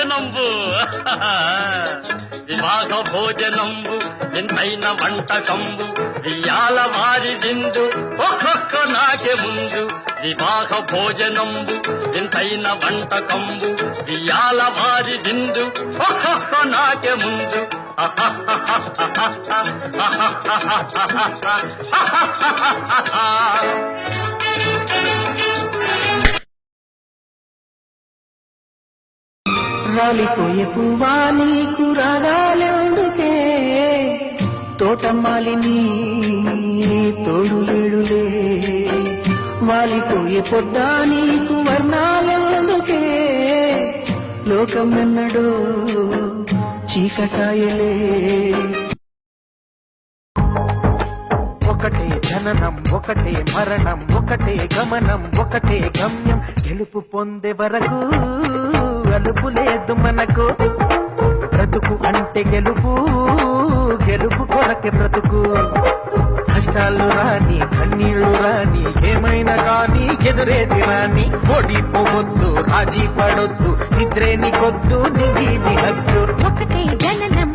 నంబు వివాహ భోజనంబు ఎంతైన వంటకంబు వియాల వారి విందు ఒక్కొక్క నాకే ముందు వివాహ భోజనంబు ఎంతైన వంటకంబు వియాల వారి విందు ఒక్కొక్క నాకే ముందు రాలిపోయే పువ్వా నీకు రాగాలెందుకే తోటమాలిని తోడులేడులే వాలిపోయే పొద్దా నీకు వర్ణాలెందుకే లోకం ఎన్నడో చీకటాయలే ఒకటే జననం ఒకటే మరణం ఒకటే గమనం ఒకటే గమ్యం గెలుపు పొందే వరకు అలుపు లేదు మనకు బ్రతుకు అంటే గెలుపు గెలుపు కొరకే బ్రతుకు కష్టాలు రాని కన్నీళ్లు రాని ఏమైనా కానీ ఎదురేది రాని ఓడిపోవద్దు రాజీ పడొద్దు నిద్రే నీకొద్దు నిధి హద్దు ఒకటే జననం